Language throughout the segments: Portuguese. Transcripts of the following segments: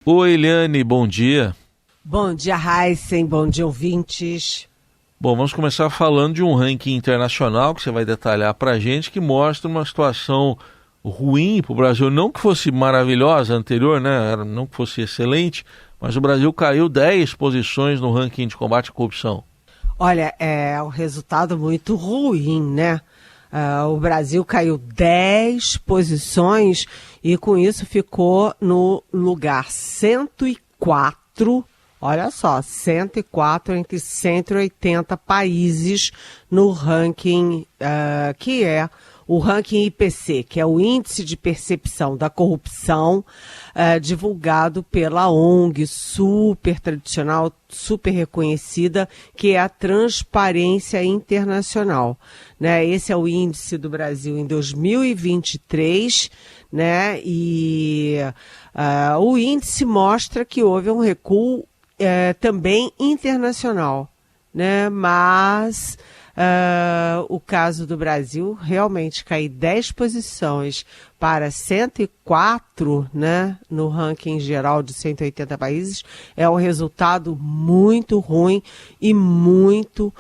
Oi, Eliane, bom dia. Bom dia, Heisen, bom dia, ouvintes. Bom, vamos começar falando de um ranking internacional que você vai detalhar para a gente, que mostra uma situação ruim para o Brasil. Não que fosse maravilhosa a anterior, né? Não que fosse excelente, mas o Brasil caiu 10 posições no ranking de combate à corrupção. Olha, é um resultado muito ruim, né? O Brasil caiu 10 posições e com isso ficou no lugar 104, olha só, 104 entre 180 países no ranking, que é o ranking IPC, que é o Índice de Percepção da Corrupção, divulgado pela ONG super tradicional, super reconhecida, que é a Transparência Internacional. Né? Esse é o índice do Brasil em 2023, né? E o índice mostra que houve um recuo também internacional, né? Mas o caso do Brasil realmente cair 10 posições para 104, né, no ranking geral de 180 países, é um resultado muito ruim e muito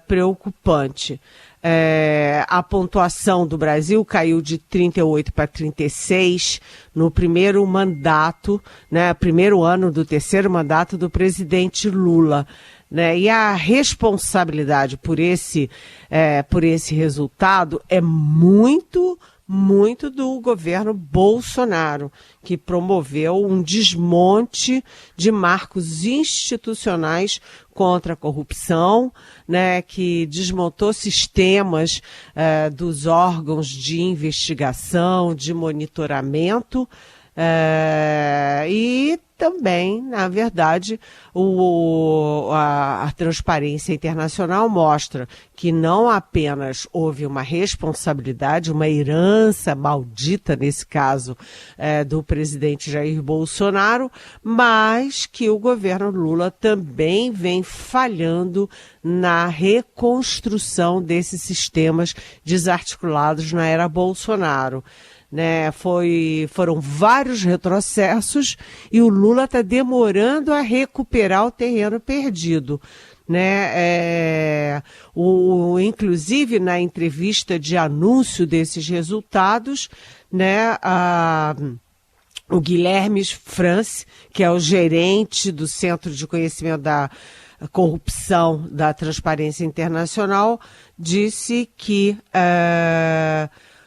preocupante. A pontuação do Brasil caiu de 38 para 36 no primeiro mandato, né, primeiro ano do terceiro mandato do presidente Lula. Né? E a responsabilidade por esse resultado é muito do governo Bolsonaro, que promoveu um desmonte de marcos institucionais contra a corrupção, né, que desmontou sistemas dos órgãos de investigação, de monitoramento, e também, na verdade, a Transparência Internacional mostra que não apenas houve uma responsabilidade, uma herança maldita, nesse caso, do presidente Jair Bolsonaro, mas que o governo Lula também vem falhando na reconstrução desses sistemas desarticulados na era Bolsonaro. Né, foram vários retrocessos e o Lula está demorando a recuperar o terreno perdido. Né, inclusive na entrevista de anúncio desses resultados, né, o Guilherme France, que é o gerente do Centro de Conhecimento da Corrupção da Transparência Internacional, disse que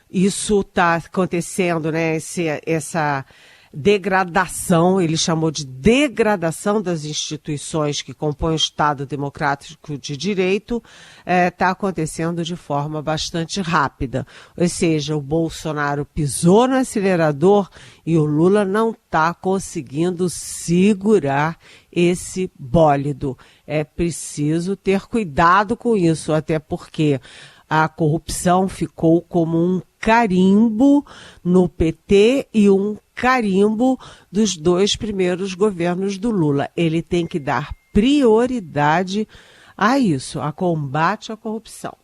isso está acontecendo, né? Essa degradação, ele chamou de degradação das instituições que compõem o Estado Democrático de Direito, está acontecendo de forma bastante rápida. Ou seja, o Bolsonaro pisou no acelerador e o Lula não está conseguindo segurar esse bólido. É preciso ter cuidado com isso, até porque a corrupção ficou como um carimbo no PT e um carimbo dos dois primeiros governos do Lula. Ele tem que dar prioridade a isso, a combate à corrupção.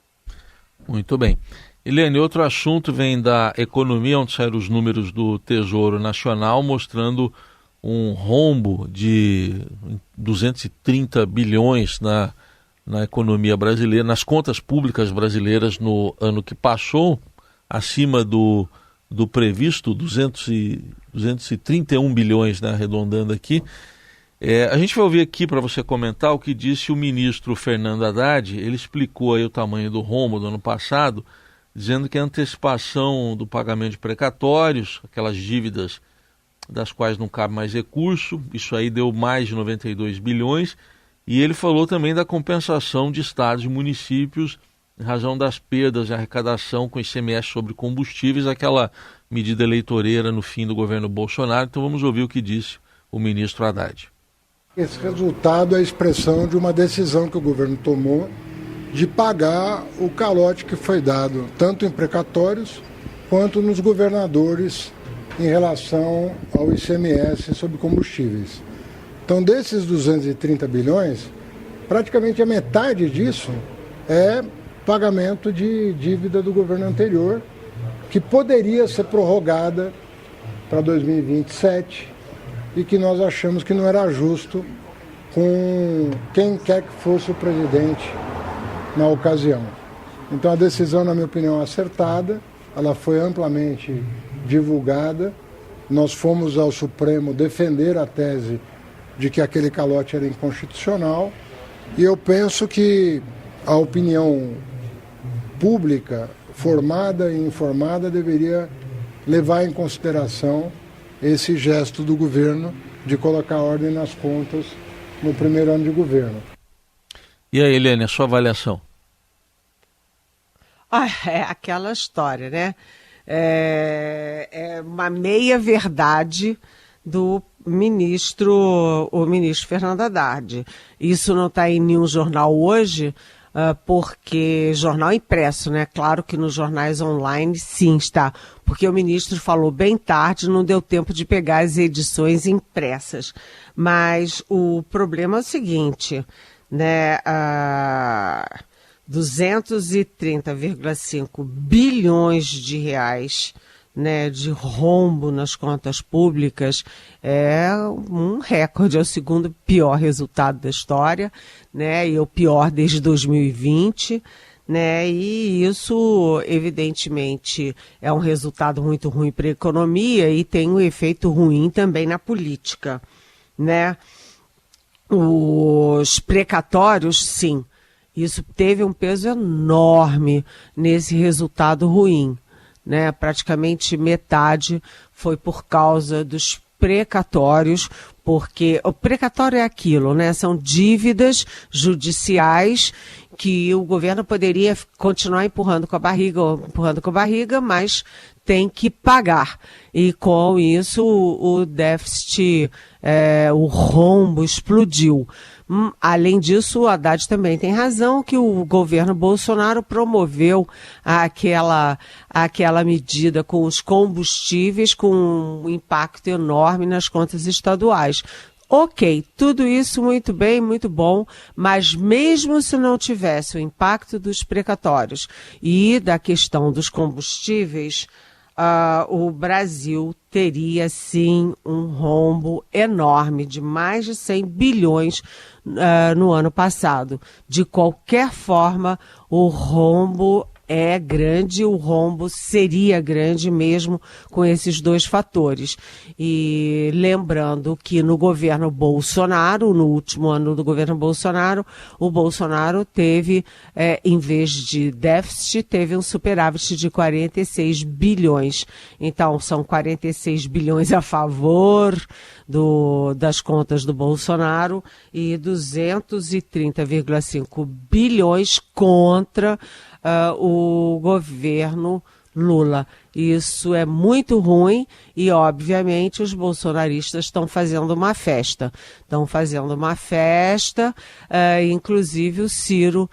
Muito bem. Eliane, outro assunto vem da economia, onde saíram os números do Tesouro Nacional, mostrando um rombo de 230 bilhões na economia brasileira, nas contas públicas brasileiras no ano que passou, acima do previsto, 231 bilhões, né, arredondando aqui. A gente vai ouvir aqui para você comentar o que disse o ministro Fernando Haddad. Ele explicou aí o tamanho do rombo do ano passado, dizendo que a antecipação do pagamento de precatórios, aquelas dívidas das quais não cabe mais recurso, isso aí deu mais de 92 bilhões, e ele falou também da compensação de estados e municípios em razão das perdas de arrecadação com ICMS sobre combustíveis, aquela medida eleitoreira no fim do governo Bolsonaro. Então vamos ouvir o que disse o ministro Haddad. Esse resultado é a expressão de uma decisão que o governo tomou de pagar o calote que foi dado tanto em precatórios quanto nos governadores em relação ao ICMS sobre combustíveis. Então, desses 230 bilhões, praticamente a metade disso é pagamento de dívida do governo anterior, que poderia ser prorrogada para 2027 e que nós achamos que não era justo com quem quer que fosse o presidente na ocasião. Então a decisão, na minha opinião, é acertada, ela foi amplamente divulgada, nós fomos ao Supremo defender a tese de que aquele calote era inconstitucional, e eu penso que a opinião pública, formada e informada, deveria levar em consideração esse gesto do governo de colocar ordem nas contas no primeiro ano de governo. E aí, Eliane, a sua avaliação? É aquela história, né? É uma meia-verdade do ministro Fernando Haddad. Isso não está em nenhum jornal hoje, porque jornal impresso, né? Claro que nos jornais online sim está, porque o ministro falou bem tarde, não deu tempo de pegar as edições impressas. Mas o problema é o seguinte, né? 230,5 bilhões de reais, né, de rombo nas contas públicas é um recorde, é o segundo pior resultado da história, né, e o pior desde 2020, né, e isso evidentemente é um resultado muito ruim para a economia e tem um efeito ruim também na política, né. Os precatórios, sim, isso teve um peso enorme nesse resultado ruim, né? Praticamente metade foi por causa dos precatórios, porque o precatório é aquilo, né? São dívidas judiciais que o governo poderia continuar empurrando com a barriga, mas tem que pagar. E com isso o déficit, o rombo explodiu. Além disso, o Haddad também tem razão que o governo Bolsonaro promoveu aquela medida com os combustíveis com um impacto enorme nas contas estaduais. Ok, tudo isso muito bem, muito bom, mas mesmo se não tivesse o impacto dos precatórios e da questão dos combustíveis, o Brasil teria sim um rombo enorme de mais de 100 bilhões no ano passado. De qualquer forma, o rombo é grande, o rombo seria grande mesmo com esses dois fatores. E lembrando que no governo Bolsonaro, no último ano do governo Bolsonaro, o Bolsonaro teve, em vez de déficit, teve um superávit de 46 bilhões. Então, são 46 bilhões a favor das contas do Bolsonaro e 230,5 bilhões contra o governo Lula. Isso é muito ruim e, obviamente, os bolsonaristas estão fazendo uma festa. Inclusive o Ciro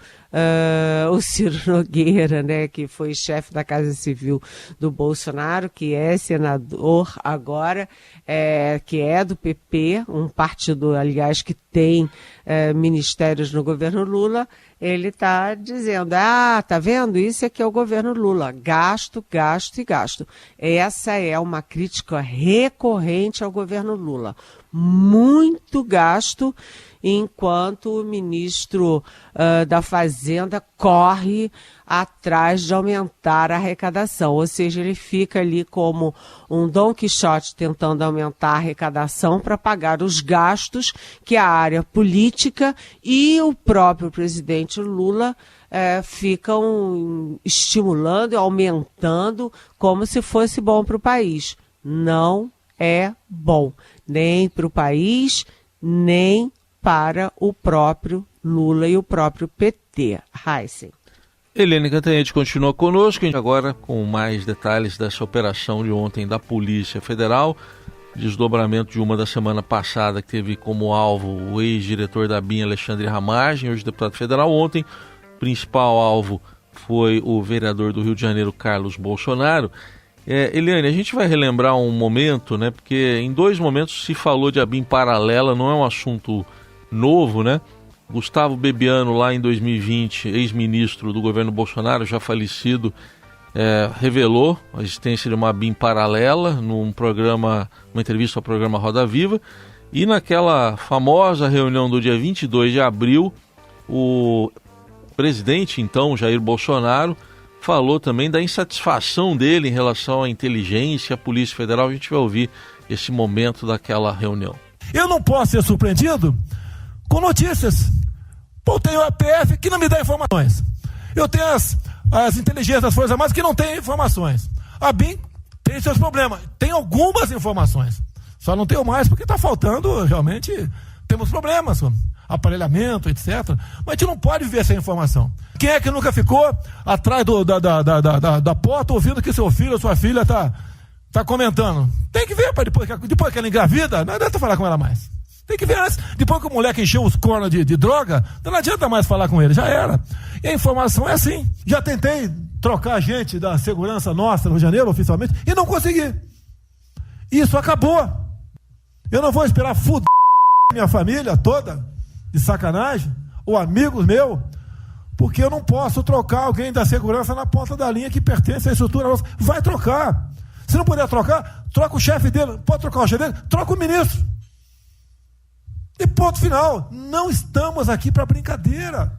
Nogueira, né, que foi chefe da Casa Civil do Bolsonaro, que é senador agora, que é do PP, um partido, aliás, que tem ministérios no governo Lula. Ele está dizendo, tá vendo? Isso aqui é o governo Lula. Gasto, gasto e gasto. Essa é uma crítica recorrente ao governo Lula. Muito gasto, enquanto o ministro da Fazenda corre atrás de aumentar a arrecadação. Ou seja, ele fica ali como um Dom Quixote tentando aumentar a arrecadação para pagar os gastos que a área política e o próprio presidente Lula ficam estimulando e aumentando como se fosse bom para o país. Não é bom, nem para o país, nem para o próprio Lula e o próprio PT. Heisen. Eliane Cantanhede continua conosco, agora com mais detalhes dessa operação de ontem da Polícia Federal, desdobramento de uma da semana passada que teve como alvo o ex-diretor da BIM, Alexandre Ramagem, hoje deputado federal. Ontem, o principal alvo foi o vereador do Rio de Janeiro, Carlos Bolsonaro. Eliane, a gente vai relembrar um momento, né? Porque em dois momentos se falou de ABIN paralela, não é um assunto novo, né? Gustavo Bebiano, lá em 2020, ex-ministro do governo Bolsonaro, já falecido, revelou a existência de uma ABIN paralela numa entrevista ao programa Roda Viva, e naquela famosa reunião do dia 22 de abril, o presidente, então, Jair Bolsonaro, falou também da insatisfação dele em relação à inteligência, à Polícia Federal. A gente vai ouvir esse momento daquela reunião. Eu não posso ser surpreendido com notícias. Eu tenho a PF que não me dá informações. Eu tenho as inteligências das Forças Armadas que não têm informações. A BIM tem seus problemas. Tem algumas informações. Só não tenho mais porque está faltando, realmente, temos problemas, aparelhamento, etc. Mas a gente não pode viver sem informação. Quem é que nunca ficou atrás da porta ouvindo que seu filho ou sua filha está comentando? Tem que ver, depois que ela engravida, não adianta falar com ela mais. Tem que ver antes. Depois que o moleque encheu os cornos de droga, não adianta mais falar com ele, já era. E a informação é assim. Já tentei trocar a gente da segurança nossa no Rio de Janeiro, oficialmente, e não consegui. Isso acabou. Eu não vou esperar fuder minha família toda, de sacanagem, ou amigos meus, porque eu não posso trocar alguém da segurança na ponta da linha que pertence à estrutura nossa. Vai trocar. Se não puder trocar, troca o chefe dele. Pode trocar o chefe dele? Troca o ministro. E ponto final. Não estamos aqui para brincadeira.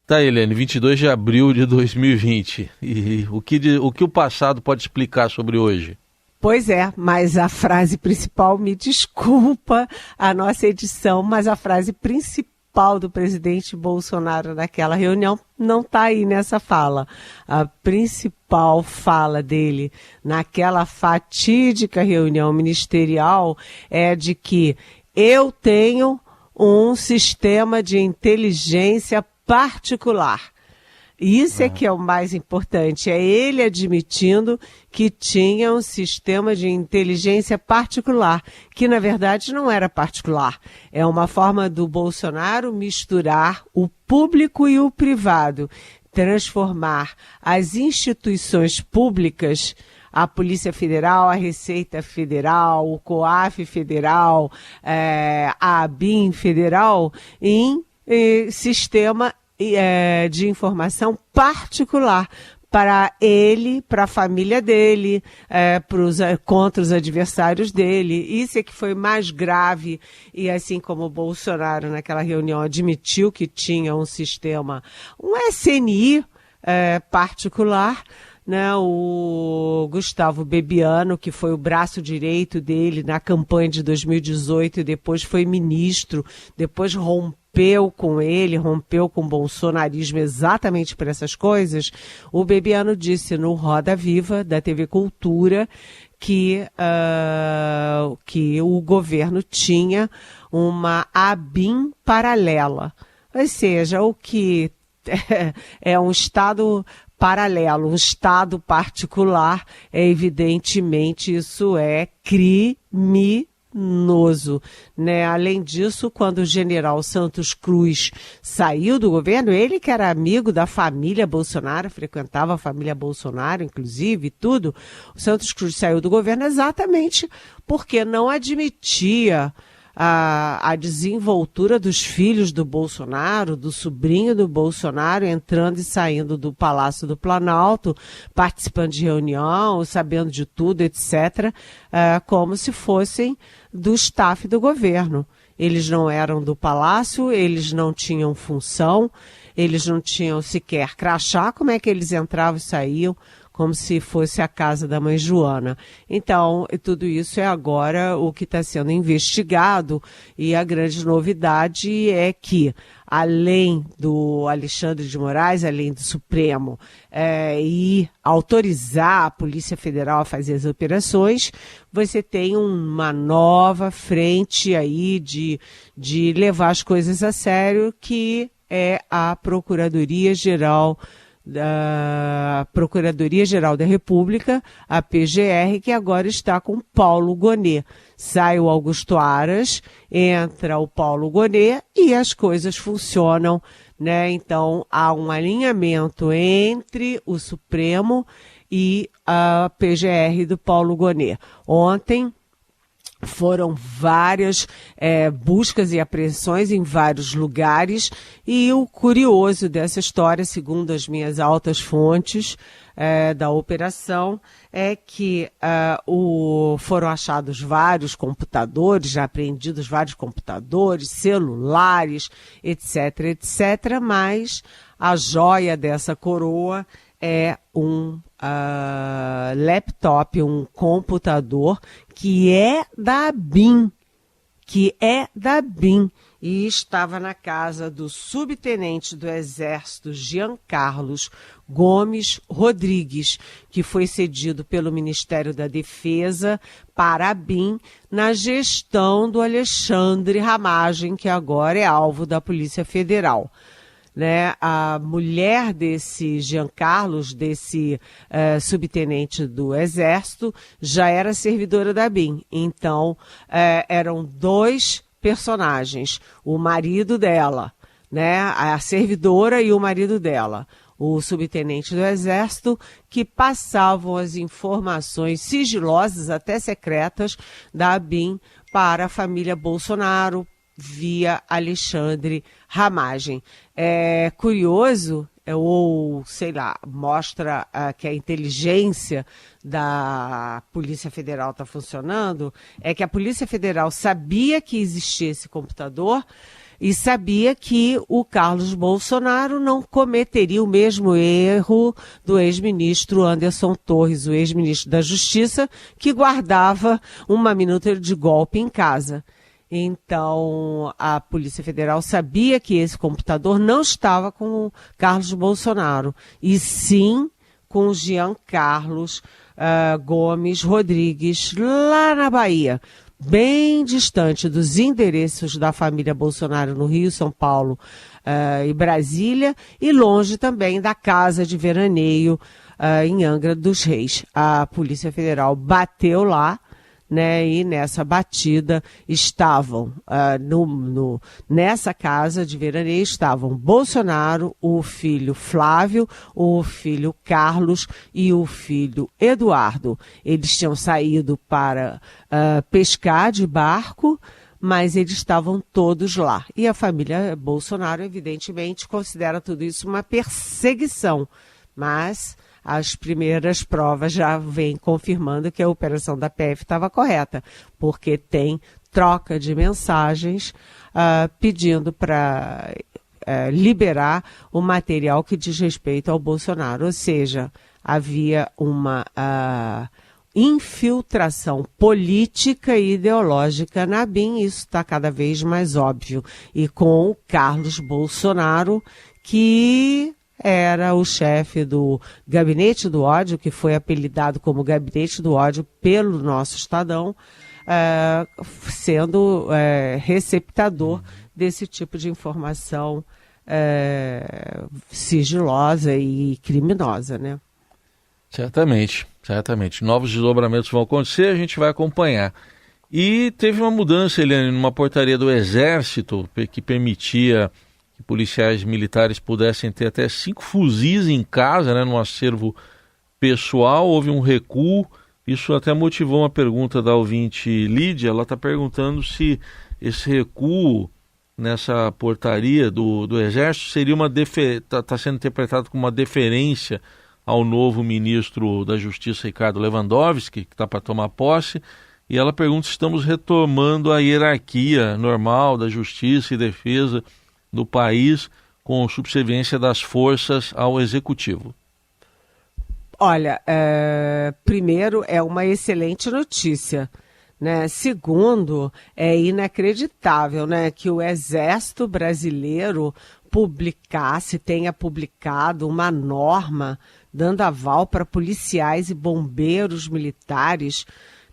Tá, Helene, 22 de abril de 2020. E o que o passado pode explicar sobre hoje? Pois é, mas a frase principal, me desculpa a nossa edição, mas a frase principal do presidente Bolsonaro naquela reunião não está aí nessa fala. A principal fala dele naquela fatídica reunião ministerial é de que eu tenho um sistema de inteligência particular. Isso é que é o mais importante, é ele admitindo que tinha um sistema de inteligência particular, que na verdade não era particular. É uma forma do Bolsonaro misturar o público e o privado, transformar as instituições públicas, a Polícia Federal, a Receita Federal, o COAF Federal, a ABIN Federal, em sistema de informação particular para ele, para a família dele, contra os adversários dele. Isso é que foi mais grave, e assim como o Bolsonaro naquela reunião admitiu que tinha um sistema, um SNI particular, né, o Gustavo Bebiano, que foi o braço direito dele na campanha de 2018 e depois foi ministro, depois rompeu com ele, rompeu com o bolsonarismo exatamente por essas coisas. O Bebiano disse no Roda Viva da TV Cultura que o governo tinha uma ABIN paralela, ou seja, o que é um Estado paralelo, um Estado particular, evidentemente isso é criminoso, né? Além disso, quando o general Santos Cruz saiu do governo, ele que era amigo da família Bolsonaro, frequentava a família Bolsonaro, inclusive, e tudo, o Santos Cruz saiu do governo exatamente porque não admitia a desenvoltura dos filhos do Bolsonaro, do sobrinho do Bolsonaro, entrando e saindo do Palácio do Planalto, participando de reunião, sabendo de tudo, etc., como se fossem do staff do governo. Eles não eram do Palácio, eles não tinham função, eles não tinham sequer crachá. Como é que eles entravam e saíam? Como se fosse a casa da mãe Joana. Então, tudo isso é agora o que está sendo investigado, e a grande novidade é que, além do Alexandre de Moraes, além do Supremo, e autorizar a Polícia Federal a fazer as operações, você tem uma nova frente aí de levar as coisas a sério, que é a Procuradoria-Geral da República, a PGR, que agora está com Paulo Gonet. Sai o Augusto Aras, entra o Paulo Gonet e as coisas funcionam, né? Então há um alinhamento entre o Supremo e a PGR do Paulo Gonet. Ontem, Foram várias buscas e apreensões em vários lugares, e o curioso dessa história, segundo as minhas altas fontes da operação, é que foram achados vários computadores, já apreendidos vários computadores, celulares, etc., etc., mas a joia dessa coroa é um laptop, um computador que é da ABIN, e estava na casa do subtenente do Exército Jean Carlos Gomes Rodrigues, que foi cedido pelo Ministério da Defesa para a ABIN na gestão do Alexandre Ramagem, que agora é alvo da Polícia Federal. Né, a mulher desse Jean Carlos, desse subtenente do Exército, já era servidora da ABIN. Então, eram dois personagens, o marido dela, né, a servidora e o marido dela, o subtenente do Exército, que passavam as informações sigilosas, até secretas, da ABIN para a família Bolsonaro, via Alexandre Ramagem. É curioso, ou sei lá, mostra que a inteligência da Polícia Federal está funcionando, é que a Polícia Federal sabia que existia esse computador e sabia que o Carlos Bolsonaro não cometeria o mesmo erro do ex-ministro Anderson Torres, o ex-ministro da Justiça, que guardava uma minuta de golpe em casa. Então, a Polícia Federal sabia que esse computador não estava com o Carlos Bolsonaro, e sim com o Jean Carlos Gomes Rodrigues, lá na Bahia, bem distante dos endereços da família Bolsonaro no Rio, São Paulo e Brasília, e longe também da casa de veraneio em Angra dos Reis. A Polícia Federal bateu lá, né, e nessa batida estavam, nessa casa de veraneio estavam Bolsonaro, o filho Flávio, o filho Carlos e o filho Eduardo. Eles tinham saído para pescar de barco, mas eles estavam todos lá. E a família Bolsonaro, evidentemente, considera tudo isso uma perseguição, mas as primeiras provas já vêm confirmando que a operação da PF estava correta, porque tem troca de mensagens pedindo para liberar o material que diz respeito ao Bolsonaro. Ou seja, havia uma infiltração política e ideológica na ABIN, isso está cada vez mais óbvio. E com o Carlos Bolsonaro, que era o chefe do Gabinete do Ódio, que foi apelidado como Gabinete do Ódio pelo nosso Estadão, sendo receptador desse tipo de informação sigilosa e criminosa, né? Certamente, certamente. Novos desdobramentos vão acontecer, a gente vai acompanhar. E teve uma mudança, Eliane, numa portaria do Exército que permitia que policiais militares pudessem ter até 5 fuzis em casa, né, no acervo pessoal. Houve um recuo, isso até motivou uma pergunta da ouvinte Lídia. Ela está perguntando se esse recuo nessa portaria do Exército seria está sendo interpretado como uma deferência ao novo ministro da Justiça, Ricardo Lewandowski, que está para tomar posse. E ela pergunta se estamos retomando a hierarquia normal da Justiça e Defesa do país, com subserviência das forças ao Executivo. Olha, primeiro, é uma excelente notícia, né? Segundo, é inacreditável, né, que o Exército Brasileiro tenha publicado uma norma dando aval para policiais e bombeiros militares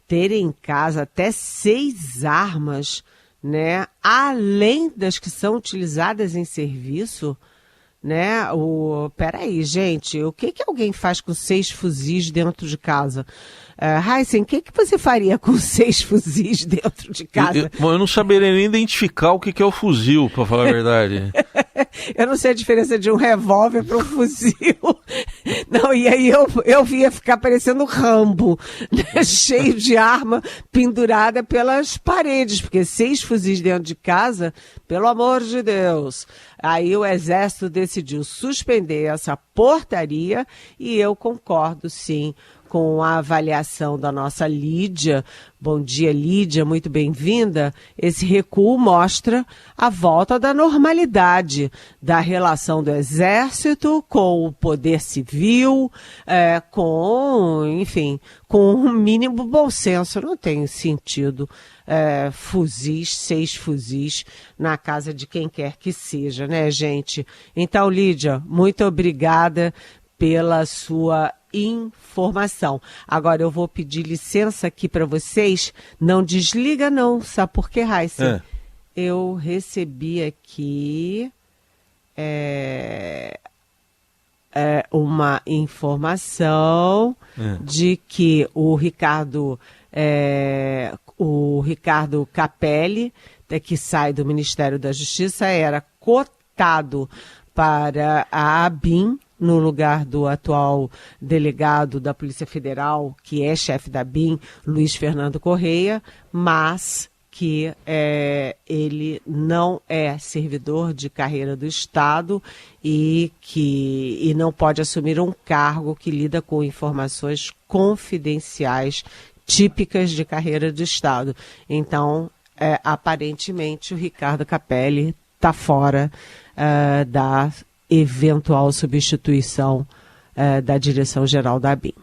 terem em casa até 6 armas, né, além das que são utilizadas em serviço, né? Peraí, gente, o que alguém faz com 6 fuzis dentro de casa? Heisen, o que você faria com 6 fuzis dentro de casa? Eu não saberia nem identificar o que é o fuzil, para falar a verdade. Eu não sei a diferença de um revólver para um fuzil. Não, e aí eu via ficar parecendo Rambo, né? Cheio de arma pendurada pelas paredes, porque 6 fuzis dentro de casa, pelo amor de Deus. Aí o Exército decidiu suspender essa portaria e eu concordo, sim, com a avaliação da nossa Lídia. Bom dia, Lídia, muito bem-vinda. Esse recuo mostra a volta da normalidade da relação do Exército com o poder civil, com um mínimo bom senso. Não tem sentido fuzis, 6 fuzis na casa de quem quer que seja, né, gente? Então, Lídia, muito obrigada pela sua informação. Agora eu vou pedir licença aqui para vocês. Não desliga não, sabe por quê, Raíssa? Eu recebi aqui uma informação de que o Ricardo Capelli, que sai do Ministério da Justiça, era cotado para a ABIN, no lugar do atual delegado da Polícia Federal, que é chefe da ABIN, Luiz Fernando Correia, mas que ele não é servidor de carreira do Estado e não pode assumir um cargo que lida com informações confidenciais típicas de carreira do Estado. Então, aparentemente, o Ricardo Capelli está fora da eventual substituição da direção-geral da ABIN.